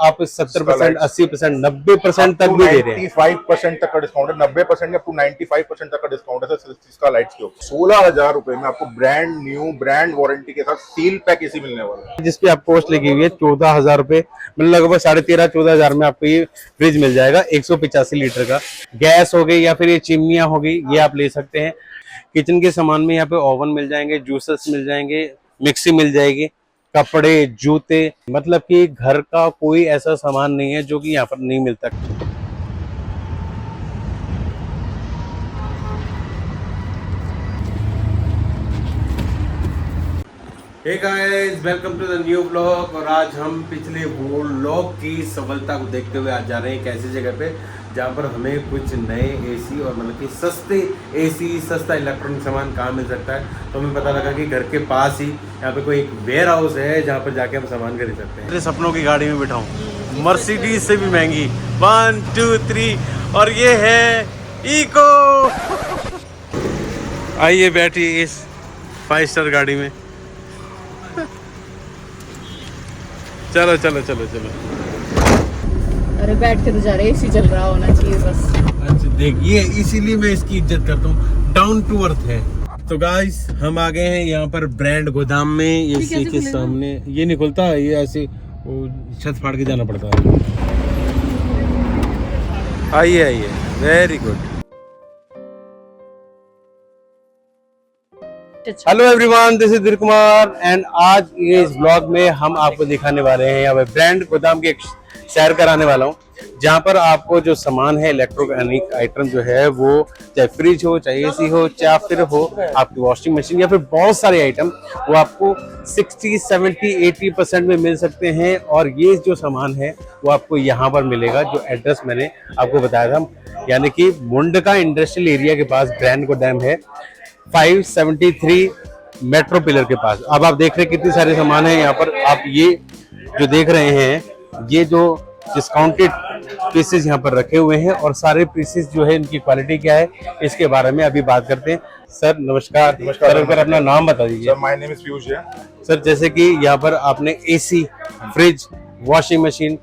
आप 70%, 80%, 90% तक भी दे रहे हैं। 95% तक का डिस्काउंट है, 90% अप टू 95% तक का डिस्काउंट है सर इसका लाइट्स के ऊपर। 16,000 रुपए में आपको ब्रांड न्यू ब्रांड वारंटी के साथ सील पैक एसी मिलने वाला है, जिसपी आप कॉस्ट लगी हुई है 14,000 रुपए, मतलब लगभग 13,500-14,000 में आपको ये फ्रिज मिल जाएगा 185 लीटर का। गैस हो गई या फिर ये चिमनियां हो गई, ये आप ले सकते हैं। किचन के सामान में यहाँ पे ओवन मिल जाएंगे, जूसर्स मिल जाएंगे, मिक्सी मिल जाएगी, कपड़े, जूते, मतलब कि घर का कोई ऐसा सामान नहीं है जो कि यहाँ पर नहीं मिलता। Hey guys, welcome to the new blog. और आज हम पिछले व्लॉग की सफलता को देखते हुए आज जा रहे हैं एक ऐसी जगह पे जहाँ पर हमें कुछ नए एसी और मतलब कि सस्ते एसी, सस्ता इलेक्ट्रॉनिक सामान कहाँ मिल सकता है। तो हमें पता लगा कि घर के पास ही यहाँ पे कोई एक वेयर हाउस है जहाँ पर जाके हम सामान खरीद सकते हैं। मेरे सपनों की गाड़ी में बिठाऊँ, मर्सिडीज से भी महंगी, 1 2 3, और ये है इको। आइए बैठिए इस 5 स्टार गाड़ी में। चलो चलो चलो चलो। अरे बैठ के तो जा रहे, एसी चल रहा होना चाहिए बस। अच्छा देखिए, इसीलिए मैं इसकी इज्जत करता हूँ, डाउन टू अर्थ है। तो गाइस, हम आ गए हैं यहाँ पर ब्रांड गोदाम में। ये इसी के सामने ये नहीं खुलता, ये ऐसे छत फाड़ के जाना पड़ता है। आइए आइए, very good. Hello everyone, this is दिल कुमार एंड आज ये इस ब्लॉग में हम आपको दिखाने वाले हैं यहाँ पे ब्रांड गोदाम की एक सैर कराने वाला हूँ, जहाँ पर आपको जो सामान है इलेक्ट्रॉनिक आइटम जो है वो चाहे फ्रिज हो, चाहे एसी हो, चाहे फिर हो आपकी वॉशिंग मशीन या फिर बहुत सारे आइटम, वो आपको 60, 70, 80% में मिल सकते हैं। और ये जो सामान है वो आपको यहाँ पर मिलेगा, जो एड्रेस मैंने आपको बताया था, यानी कि मुंडका इंडस्ट्रियल एरिया के पास ब्रांड गोदाम है, 573 मेट्रो पिलर के पास। अब आप देख रहे हैं कितने सारे सामान है यहाँ पर। आप ये जो देख रहे हैं, ये जो डिस्काउंटेड पीसेस यहाँ पर रखे हुए हैं और सारे पीसेस जो है इनकी क्वालिटी क्या है इसके बारे में अभी बात करते हैं। सर नमस्कार। नमस्कार सर, अपना नाम बता दीजिए। Sir my name is Piyush है। सर, जैसे कि यहाँ पर आपने एसी, फ्रिज, वॉशिंग मशीन,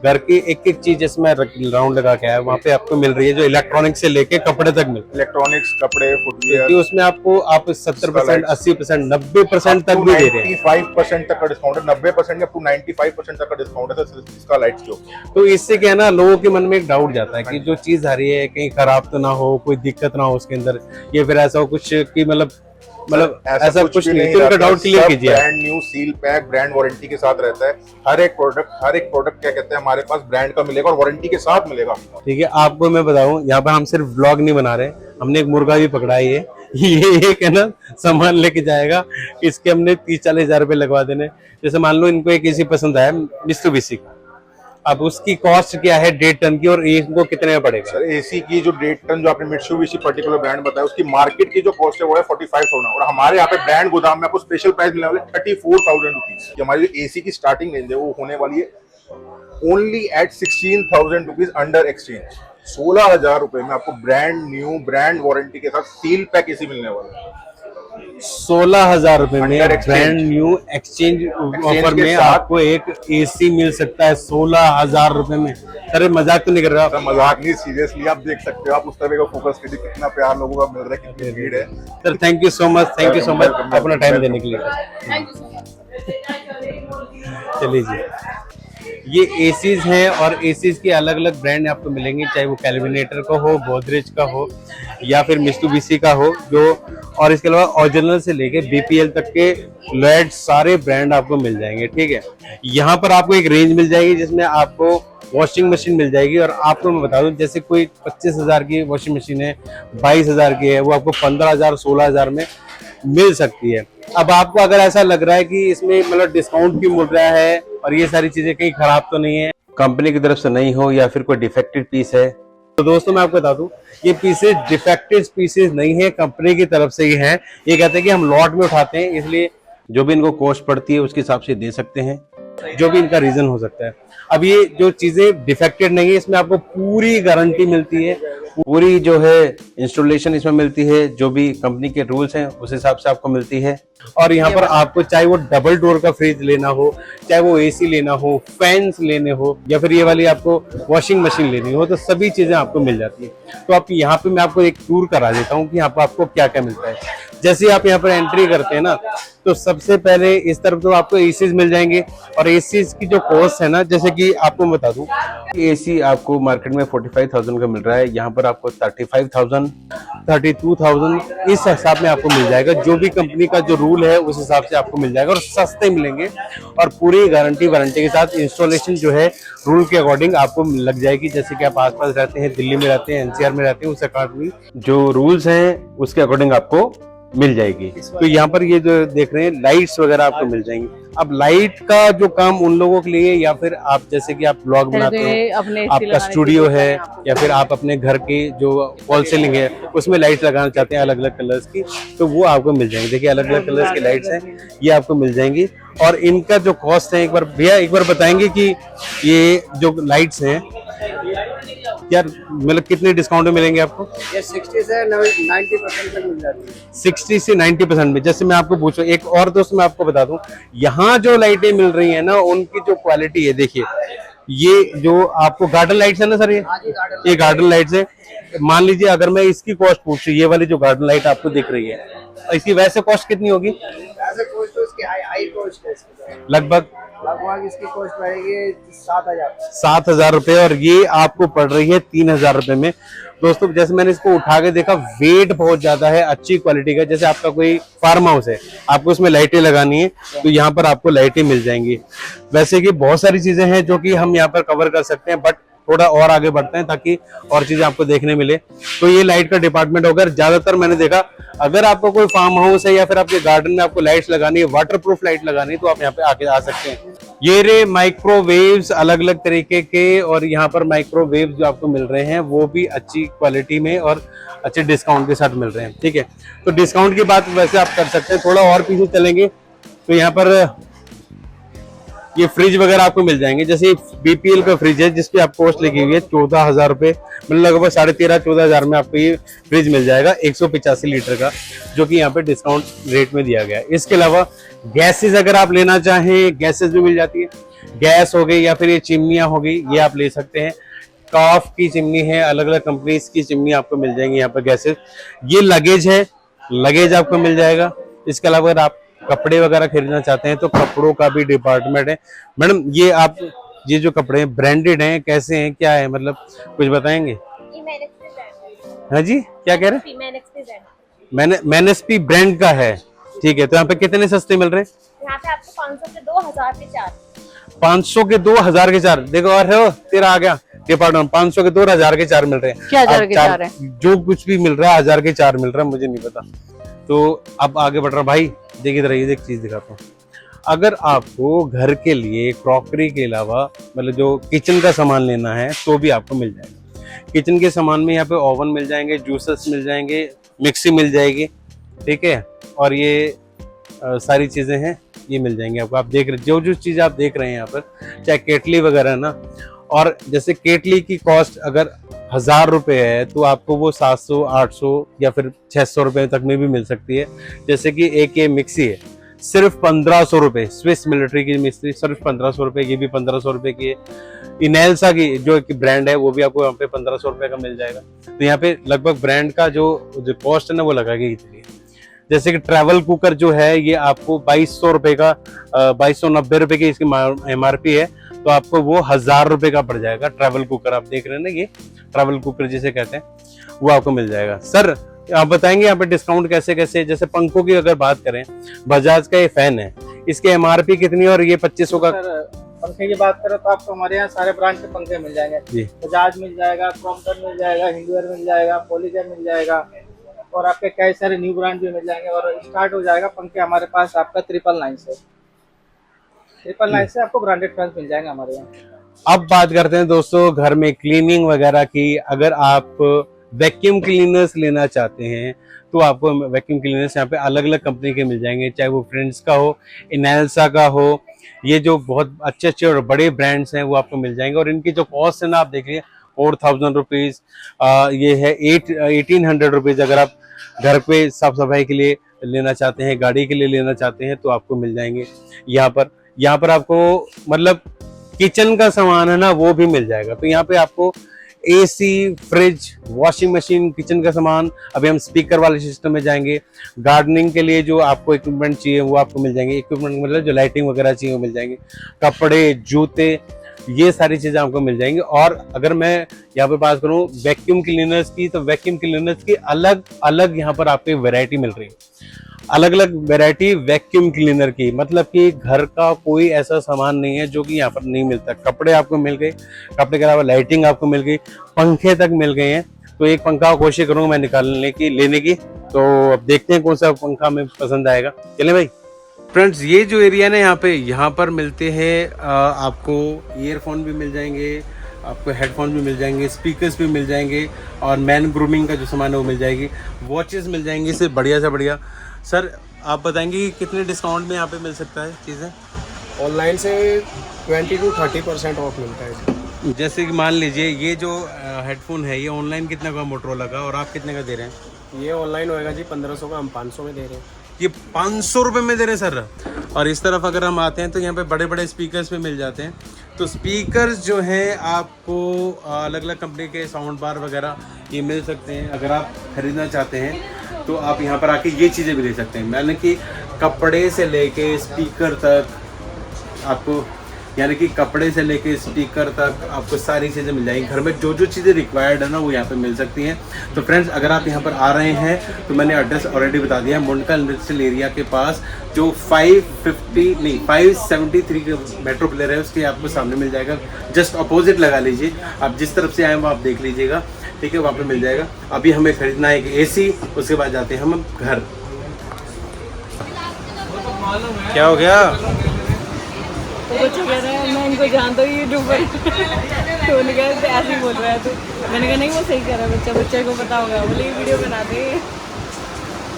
घर की एक एक चीज इसमें राउंड लगा के है, वहाँ पे आपको मिल रही है, जो इलेक्ट्रॉनिक से लेके कपड़े तक मिल, इलेक्ट्रॉनिक्स, कपड़े, फुटवियर, उसमें आपको आप 70%, 80%, 90% तक भी दे रहे हैं। 95% तक का डिस्काउंट है, 90% अप टू 95% तक का डिस्काउंट है सर इसका लाइट्स के ऊपर। तो इससे क्या है ना, लोगों के मन में एक डाउट जाता है कि जो चीज आ रही है कहीं खराब तो ना हो, कोई दिक्कत ना हो उसके अंदर, या फिर ऐसा हो कुछ कि मतलब ऐसा कुछ नहीं। तो उनका डाउट क्लियर कीजिए। Brand new seal pack brand warranty के साथ रहता है। हर एक प्रोडक्ट क्या कहते हैं हमारे पास ब्रांड का मिलेगा और वारंटी के साथ मिलेगा। ठीक है, आपको मैं बताऊं, यहाँ पर हम सिर्फ व्लॉग नहीं बना रहे, हमने एक मुर्गा भी पकड़ा है। ये एक है ना सामान लेके जाएगा, इसके हमने 30-40 हजार रुपए लगवा देने। जैसे मान लो इनको एक एसी पसंद आया मित्सुबिशी का, अब उसकी कॉस्ट क्या है 1.5 टन की, और इनको कितने में पड़ेगा? सर एसी की जो 1.5 टन जो आपने मित्सुबिशी पर्टिकुलर ब्रांड बताया, उसकी मार्केट की जो कॉस्ट है वो है 45,000, और हमारे यहाँ पे ब्रांड गोदाम में आपको स्पेशल प्राइस मिलने वाले 34,000 रुपीज। हमारी जो एसी की स्टार्टिंग रेंज है वो होने वाली है only at 16,000 rupees under exchange. 16,000 रुपए में आपको ब्रांड न्यू ब्रांड वारंटी के साथ सील पैक एसी मिलने वाला है। 16,000 रुपए में ब्रांड न्यू एक्सचेंज ऑफर में आपको एक एसी मिल सकता है 16,000 रुपए में। अरे मजाक तो नहीं कर रहा आप? मजाक नहीं, सीरियसली आप देख सकते हो, आप उस तरह का फोकस कीजिए, कितना प्यार लोगों का मिल रहा है, कितनी भीड़ है। Sir thank you so much, thank you so much अपना टाइम देने के लिए। Thank you so much. चलिए जी, ये एसीज हैं और एसीज के अलग अलग ब्रांड आपको मिलेंगे, चाहे वो कैलविनेटर का हो, गोदरेज का हो, या फिर मित्सुबिशी का हो, जो और इसके अलावा ओरिजिनल से लेके बीपीएल तक के लॉयड सारे ब्रांड आपको मिल जाएंगे। ठीक है, यहाँ पर आपको एक रेंज मिल जाएगी जिसमें आपको वॉशिंग मशीन मिल जाएगी। और आपको मैं बता दूं, जैसे कोई 25,000 की वॉशिंग मशीन है, 22,000 की है, वो आपको 15,000, 16,000 में मिल सकती है। अब आपको अगर ऐसा लग रहा है कि इसमें मतलब डिस्काउंट भी मिल रहा है और ये सारी चीजें कहीं खराब तो नहीं है, कंपनी की तरफ से नहीं हो या फिर कोई डिफेक्टेड पीस है, तो दोस्तों मैं आपको बता दूं, ये पीसेस डिफेक्टेड पीसेस नहीं है, कंपनी की तरफ से ही है। ये कहते हैं कि हम लॉट में उठाते हैं, इसलिए जो भी इनको कॉस्ट पड़ती है उसके हिसाब से दे सकते हैं, जो भी इनका रीजन हो सकता है। अब ये जो चीजें डिफेक्टेड नहीं है, इसमें आपको पूरी गारंटी मिलती है, पूरी जो है इंस्टॉलेशन इसमें मिलती है, जो भी कंपनी के रूल्स हैं उस हिसाब से आपको मिलती है। और यहाँ पर आपको चाहे वो डबल डोर का फ्रिज लेना हो, चाहे वो एसी लेना हो, फैंस लेने हो, या फिर ये वाली आपको वॉशिंग मशीन लेनी हो, तो सभी चीजें आपको मिल जाती है। तो आप यहाँ पे मैं आपको एक टूर करा देता हूँ कि यहाँ पर आपको क्या क्या मिलता है। जैसे आप यहाँ पर एंट्री करते हैं ना, तो सबसे पहले इस तरफ तो आपको एसीज मिल जाएंगे। और एसीज की जो कॉस्ट है ना, जैसे कि आपको बता दूं, एसी आपको मार्केट में 45,000 का मिल रहा है, यहाँ पर आपको 35,000, 32,000 इस हिसाब में आपको मिल जाएगा। जो भी कंपनी का जो रूल है उस हिसाब से आपको मिल जाएगा और सस्ते मिलेंगे। और पूरी गारंटी वारंटी के साथ इंस्टॉलेशन जो है रूल के अकॉर्डिंग आपको लग जाएगी। जैसे कि आप आसपास रहते हैं, दिल्ली में रहते हैं, एनसीआर में रहते हैं, उस अकॉर्डिंग जो रूल्स हैं उसके अकॉर्डिंग आपको मिल जाएगी। तो यहाँ पर ये जो देख रहे हैं लाइट्स वगैरह आपको मिल जाएंगी। अब लाइट का जो काम उन लोगों के लिए, या फिर आप जैसे कि आप ब्लॉग बनाते हो, आपका स्टूडियो है, या फिर आप अपने घर की जो वॉल सीलिंग है उसमें लाइट लगाना चाहते हैं अलग अलग कलर्स की, तो वो आपको मिल जाएंगे। देखिए अलग अलग कलर्स की लाइट्स हैं, ये आपको मिल जाएंगी। और इनका जो कॉस्ट है, एक बार भैया एक बार बताएंगे कि ये जो लाइट्स हैं यार मतलब कितने डिस्काउंट में मिलेंगे आपको? ये 60 से 90% तक मिल जाती है। 60 से 90% में। जैसे मैं आपको पूछूं एक और दोस्त, मैं आपको बता दूं, यहाँ जो लाइटें मिल रही हैं ना, उनकी जो क्वालिटी है, देखिए ये जो आपको गार्डन लाइट्स है ना सर, ये गार्डन लाइट्स है। मान लीजिए अगर मैं इसकी कॉस्ट पूछूं, ये वाली जो गार्डन लाइट आपको दिख रही है, इसकी वैसे कॉस्ट कितनी होगी? ऐसे कॉस्ट तो इसकी हाई कॉस्ट है इसकी। लगभग इसकी कॉस्ट पड़ेगी 7,000। 7,000 रुपए, और ये आपको पड़ रही है 3,000 रुपए में। दोस्तों जैसे मैंने इसको उठा के देखा, वेट बहुत ज्यादा है, अच्छी क्वालिटी का। जैसे आपका कोई फार्म हाउस है, आपको उसमें लाइटें लगानी है, तो यहाँ पर आपको लाइटें मिल जाएंगी। वैसे कि बहुत सारी चीजें हैं जो कि हम यहाँ पर कवर कर सकते हैं, बट थोड़ा और आगे बढ़ते हैं ताकि और चीजें आपको देखने मिले। तो ये लाइट का डिपार्टमेंट होगा। ज्यादातर मैंने देखा, अगर आपको कोई फार्म हाउस है या फिर आपके गार्डन में आपको लाइट्स लगानी है, वाटरप्रूफ लाइट लगानी है, तो आप यहाँ पे आके आ सकते हैं। ये रे माइक्रोवेव्स अलग अलग तरीके के, और यहाँ पर माइक्रोवेव जो आपको मिल रहे हैं वो भी अच्छी क्वालिटी में और अच्छे डिस्काउंट के साथ मिल रहे हैं। ठीक है, तो डिस्काउंट की बात वैसे आप कर सकते हैं। थोड़ा और पीछे चलेंगे तो यहाँ पर ये फ्रिज वगैरह आपको मिल जाएंगे। जैसे बीपीएल का फ्रिज है जिसकी आप कॉस्ट लिखी हुई है 14,000 रुपए, मतलब लगभग 13,500-14,000 में आपको ये फ्रिज मिल जाएगा 185 लीटर का, जो कि यहाँ पे डिस्काउंट रेट में दिया गया है। इसके अलावा गैसेज अगर आप लेना चाहें, गैसेज भी मिल जाती है। गैस हो गई या फिर ये चिमनियां हो गई, ये आप ले सकते हैं। काफ की चिमनी है, अलग अलग कंपनीज की चिमनी आपको मिल जाएंगी यहाँ पर गैसेज। ये लगेज है, लगेज आपको मिल जाएगा। इसके अलावा अगर आप कपड़े वगैरह खरीदना चाहते हैं तो कपड़ों का भी डिपार्टमेंट है। मैडम ये आप ये जो कपड़े हैं ब्रांडेड हैं, कैसे हैं, क्या है, मतलब कुछ बताएंगे? हाँ जी, क्या कह रहे हैं? मैनएसपी ब्रांड का है। ठीक है, तो यहाँ पे कितने सस्ते मिल रहे हैं? यहाँ पे आपको 500 के 2,000 के 4। 500 के 2,000 के 4। देखो और है, तेरा आ गया डिपार्टमेंट। 500 के 2,000 के 4 मिल रहे हैं। क्या 1,000 के 4 है? जो कुछ भी मिल रहा है 1,000 के 4 मिल रहा है, मुझे नहीं पता। तो अब आगे बढ़ रहा भाई, देखिए इधर एक चीज दिखाता हूँ। अगर आपको घर के लिए क्रॉकरी के अलावा मतलब जो किचन का सामान लेना है तो भी आपको मिल जाएगा। किचन के सामान में यहाँ पे ओवन मिल जाएंगे, जूसर्स मिल जाएंगे, मिक्सी मिल जाएगी। ठीक है, और ये सारी चीजें हैं, ये मिल जाएंगे आपको। आप देख रहे जो चीज आप देख रहे हैं यहाँ पर, चाहे केटली वगैरह ना, और जैसे केटली की कॉस्ट अगर 1,000 रुपए है तो आपको वो 700, 800 या फिर 600 रुपए तक में भी मिल सकती है। जैसे कि एक ये मिक्सी है, सिर्फ 1,500 रुपए, स्विस मिलिट्री की मिक्सी सिर्फ 1,500 रुपए, ये भी 1,500 रुपए की है। इनेल्सा की जो एक ब्रांड है वो भी आपको यहाँ पे 1,500 रुपए का मिल जाएगा। तो यहाँ पे लगभग ब्रांड का जो कॉस्ट है ना वो लगा के इतनी। जैसे कि ट्रैवल कुकर जो है ये आपको 2,200 रुपए का, 2,290 रुपए की इसकी MRP है, तो आपको वो 1,000 रुपए का पड़ जाएगा। ट्रैवल कुकर आप देख रहे हैं ना, ये ट्रैवल कुकर जिसे कहते हैं, वो आपको मिल जाएगा। सर आप बताएंगे यहाँ पे डिस्काउंट कैसे कैसे? जैसे पंखों की अगर बात करें, बजाज का ये फैन है, इसकी MRP कितनी है और ये 2,500 का? पंखे की बात करें तो आपको हमारे यहाँ सारे ब्रांड के पंखे मिल जाएंगे जी। बजाज मिल जाएगा, क्रॉम्पटन मिल जाएगा, हिंडवेयर मिल जाएगा, पॉलीगन मिल जाएगा, और आपके कई सारे न्यू ब्रांड भी मिल जाएंगे। और स्टार्ट हो जाएगा पंखे हमारे पास आपका 999 से। 999 से आपको ब्रांडेड फैंस मिल जाएंगे हमारे यहाँ। अब बात करते हैं दोस्तों घर में क्लीनिंग वगैरह की। अगर आप वैक्यूम क्लीनर्स लेना चाहते हैं तो आपको वैक्यूम क्लीनर्स यहाँ पे अलग अलग कंपनी के मिल जाएंगे, चाहे वो फ्रेंड्स का हो, इनेल्सा का हो, ये जो बहुत अच्छे अच्छे और बड़े ब्रांड्स हैं वो आपको मिल जाएंगे। और इनकी जो कॉस्ट है ना, आप देखिए 4,000 रुपीज़। ये है 1800 रुपीज़। अगर आप घर पे साफ सफाई के लिए लेना चाहते हैं, गाड़ी के लिए लेना चाहते हैं, तो आपको मिल जाएंगे यहाँ पर आपको मतलब किचन का सामान है ना, वो भी मिल जाएगा। तो यहाँ पे आपको AC, fridge, washing machine, kitchen का सामान। अभी हम स्पीकर वाले सिस्टम में जाएंगे। गार्डनिंग के लिए जो आपको इक्विपमेंट चाहिए वो आपको मिल जाएंगे। इक्विपमेंट मतलब जो लाइटिंग वगैरह चाहिए वो मिल जाएंगे। कपड़े, जूते, ये सारी चीजें आपको मिल जाएंगी। और अगर मैं यहाँ पे बात करूँ वैक्यूम क्लीनर्स की, तो वैक्यूम क्लीनर्स की अलग अलग यहाँ पर आपको वैरायटी मिल रही है। अलग अलग वैरायटी वैक्यूम क्लीनर की, मतलब कि घर का कोई ऐसा सामान नहीं है जो कि यहाँ पर नहीं मिलता। कपड़े आपको मिल गए, कपड़े के अलावा लाइटिंग आपको मिल गई, पंखे तक मिल गए हैं। तो एक पंखा कोशिश करूंगा मैं लेने की। तो अब देखते हैं कौन सा पंखा हमें पसंद आएगा। चलें भाई। फ्रेंड्स, ये जो एरिया है ना, यहाँ पर मिलते हैं आपको ईयरफोन भी मिल जाएंगे, आपको हेडफोन भी मिल जाएंगे, स्पीकर्स भी मिल जाएंगे, और मैन ग्रूमिंग का जो सामान है वो मिल जाएगी। वॉचेस मिल जाएंगी, इससे बढ़िया से बढ़िया। सर, आप बताएंगे कि कितने डिस्काउंट में यहाँ पे मिल सकता है चीज़ें? ऑनलाइन से 20 to 30% ऑफ मिलता है। जैसे कि मान लीजिए ये जो हेडफोन है, ये ऑनलाइन कितने का मोटरोला का, और आप कितने का दे रहे हैं? ये ऑनलाइन होएगा जी 1500 का, हम 500 में दे रहे हैं। ये 500 रुपये में दे रहे हैं सर। और इस तरफ अगर हम आते हैं तो यहाँ पे बड़े बड़े स्पीकर्स भी मिल जाते हैं। तो स्पीकर्स जो हैं आपको अलग अलग कंपनी के साउंड बार वगैरह ये मिल सकते हैं। अगर आप खरीदना चाहते हैं तो आप यहाँ पर आके ये चीज़ें भी ले सकते हैं। मैंने कि कपड़े से लेके स्पीकर तक आपको, यानी कि कपड़े से लेके स्पीकर तक आपको सारी चीज़ें मिल जाएंगी। घर में जो जो चीज़ें रिक्वायर्ड है ना, वो यहाँ पे मिल सकती हैं। तो फ्रेंड्स, अगर आप यहाँ पर आ रहे हैं तो मैंने एड्रेस ऑलरेडी बता दिया है। मुंडका इंडस्ट्रियल एरिया के पास जो 573 का मेट्रो प्लेयर है, उसके आपको सामने मिल जाएगा। जस्ट अपोजिट लगा लीजिए, आप जिस तरफ से आए वो आप देख लीजिएगा, ठीक है, वहाँ पे मिल जाएगा। अभी हमें खरीदना है एक एसी, उसके बाद जाते हैं हम घर। क्या हो गया? वो बच्चा कह रहा है मैं इनको जानता हूँ यूट्यूबर। तो उन्होंने कहा ऐसे ही बोल रहा है। तो मैंने कहा नहीं, वो सही कह रहा है बच्चा, बच्चे को पता होगा, बोले ये वीडियो बनाते हैं।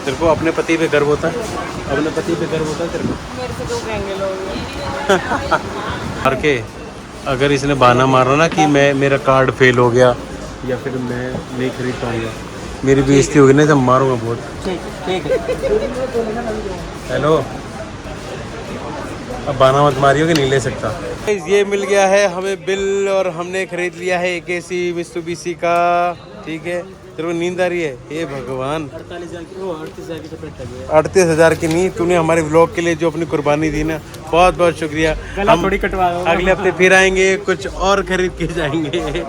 तेरे को अपने पति पे गर्व होता है? अपने पति पे गर्व होता है तेरे को? मेरे से तो कहेंगे लोग। मार के अगर इसने बहाना मारा ना कि मेरा कार्ड फेल हो गया या फिर मैं नहीं खरीद पाऊंगा, मेरी बेइज्जती होगी ना, तो मारूंगा बहुत। ठीक है। हेलो, अब बहाना मत मारियो कि नहीं ले सकता। ये मिल गया है हमें बिल, और हमने खरीद लिया है एक एसी मित्सुबिशी का, ठीक है। तेरे को नींद आ रही है? ये भगवान, 38,000 की नहीं, तूने हमारे व्लॉग के लिए जो अपनी कुर्बानी दी ना, बहुत बहुत शुक्रिया। हम थोड़ी कटवा अगले हफ्ते फिर आएंगे, कुछ और खरीद के जाएंगे।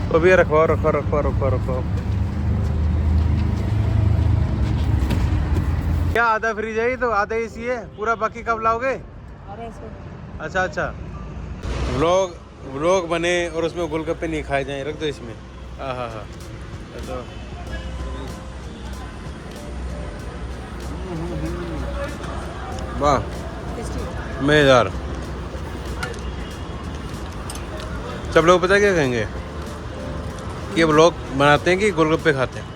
तो भैया रखो। क्या आधा फ्रिज है? तो आधा एसी है पूरा, बाकी कब लाओगे? अच्छा, व्लॉग बने और उसमें गोलगप्पे नहीं खाए जाएं, रख दो इसमें। हाँ। तो वाह, मजेदार। सब लोग पता क्या कहेंगे कि व्लॉग बनाते हैं कि गोलगप्पे खाते हैं।